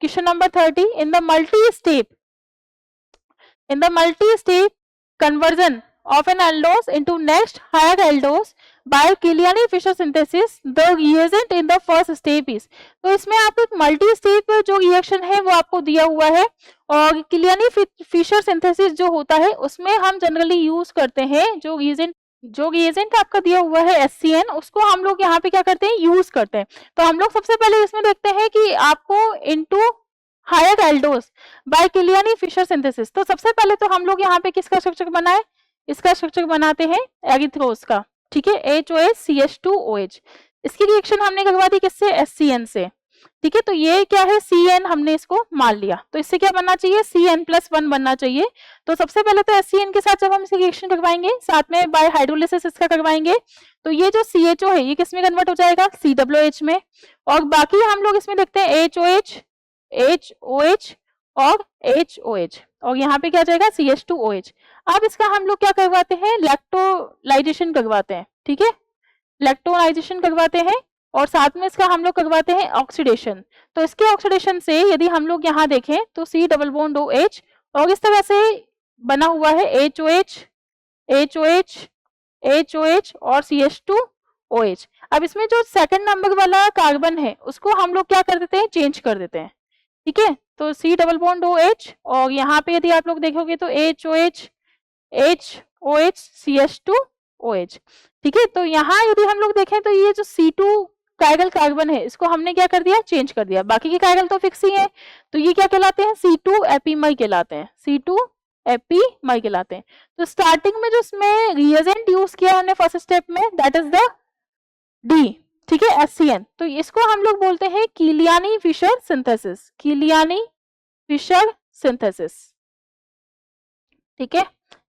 Question number 30, in the multi-step conversion of an aldose into next higher aldose by Killiani-Fischer synthesis, the reagent in the first step is। तो इसमें आपको एक multi step जो reaction है वो आपको दिया हुआ है, और किलियानी-फिशर सिंथेसिस जो होता है उसमें हम जनरली यूज करते हैं जो रिएजेंट आपका दिया हुआ है HCN, उसको हम लोग यहाँ पे क्या करते हैं, यूज करते हैं। तो हम लोग सबसे पहले इसमें देखते हैं कि आपको into higher aldose by Kiliani Fischer synthesis. तो सबसे पहले तो हम लोग यहाँ पे किसका स्ट्रक्चर बनाए, इसका स्ट्रक्चर बनाते हैं एरिथ्रोस का, ठीक है, HOH CH2OH। इसकी रिएक्शन हमने करवा दी किससे, HCN से, ठीक है। तो ये क्या है, CN हमने इसको मान लिया, तो इससे क्या बनना चाहिए, CN+1 बनना चाहिए। तो सबसे पहले तो HCN के साथ जब हम इसकी रिएक्शन करवाएंगे, साथ में बाय हाइड्रोलिसिस इसका करवाएंगे, तो ये जो CHO है ये किस में कन्वर्ट हो जाएगा, COH में। और बाकी हम लोग इसमें देखते हैं HOH, HOH और HOH, और यहाँ पे क्या जाएगा, CH2OH। अब इसका हम लोग क्या करवाते हैं, इलेक्ट्रोलाइजेशन करवाते हैं, ठीक है, इलेक्ट्रोलाइजेशन करवाते हैं, और साथ में इसका हम लोग करवाते हैं ऑक्सीडेशन। तो इसके ऑक्सीडेशन से यदि हम लोग यहाँ देखें तो C डबल बॉन्ड OH, और इस तरह से बना हुआ है HOH, HOH, HOH और CH2OH। अब इसमें जो सेकंड नंबर वाला कार्बन है उसको हम लोग क्या कर देते हैं, चेंज कर देते हैं, ठीक है। तो C डबल बॉन्ड OH, और यहाँ पे यदि आप लोग देखोगे तो HOH, HOH CH2OH, ठीक है। तो यहाँ यदि हम लोग देखें तो ये जो C2 कायरल कार्बन है इसको हमने क्या कर दिया, चेंज कर दिया, बाकी के कायरल तो फिक्स ही है। तो ये क्या कहलाते हैं, C2 एपीमर कहलाते हैं, C2 एपीमर कहलाते हैं। तो स्टार्टिंग में जो इसमें रिएजेंट यूज किया हमने फर्स्ट स्टेप में, दैट इज द D, ठीक है, HCN। तो इसको हम लोग बोलते हैं किलियानी-फिशर सिंथेसिस, किलियानी-फिशर सिंथेसिस, ठीक है,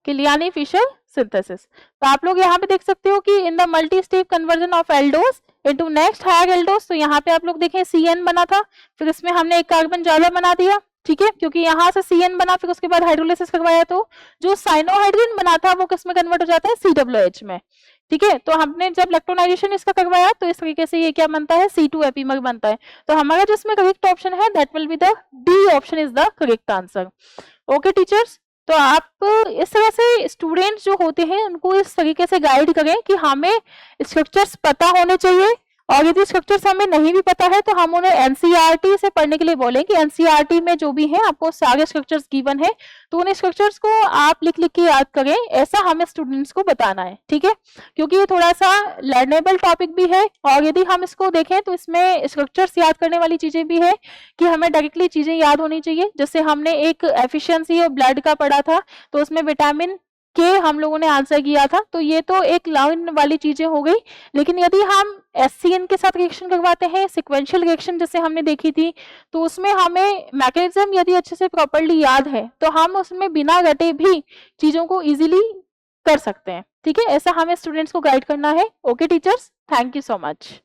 किलियानी-फिशर सिंथेसिस। तो आप लोग यहाँ पे देख सकते हो कि in the multi step conversion of aldose into next higher aldose. तो यहाँ पे आप लोग देखें CN बना था, फिर इसमें हमने एक कार्बन ज्यादा बना दिया, ठीक है, क्योंकि यहाँ से CN बना, फिर उसके बाद हाइड्रोलिसिस करवाया, तो जो साइनोहाइड्रिन बना था वो किस में कन्वर्ट हो जाता है, COH में, ठीक है। तो हमने जब इलेक्ट्रोनाइजेशन इसका करवाया तो इस तरीके से ये क्या बनता है, C2 एपीमर बनता है। तो हमारा जो इसमें करेक्ट ऑप्शन है that will be the D option is the correct answer. Okay teachers, तो आप इस तरह से स्टूडेंट्स जो होते हैं उनको इस तरीके से गाइड करें कि हमें स्ट्रक्चर्स पता होने चाहिए, और यदि स्ट्रक्चर्स हमें नहीं भी पता है तो हम उन्हें एनसीईआरटी से पढ़ने के लिए बोलें कि एनसीईआरटी में जो भी है आपको सारे स्ट्रक्चर्स गिवन है, तो उन स्ट्रक्चर्स को आप लिख लिख के याद करें, ऐसा हमें स्टूडेंट्स को बताना है, ठीक है, क्योंकि ये थोड़ा सा लर्नेबल टॉपिक भी है। और यदि हम इसको देखें तो इसमें स्ट्रक्चर्स याद करने वाली चीजें भी है कि हमें डायरेक्टली चीजें याद होनी चाहिए। जैसे हमने एक एफिशिएंसी ऑफ ब्लड का पढ़ा था, तो उसमें विटामिन के हम लोगों ने आंसर किया था, तो ये तो एक लाइन वाली चीजें हो गई। लेकिन यदि हम HCN के साथ रिएक्शन करवाते हैं, सिक्वेंशियल रिएक्शन जैसे हमने देखी थी, तो उसमें हमें मैकेनिज्म यदि अच्छे से प्रॉपर्ली याद है तो हम उसमें बिना रटे भी चीजों को इजीली कर सकते हैं, ठीक है, ऐसा हमें स्टूडेंट्स को गाइड करना है। Okay teachers, thank you so much.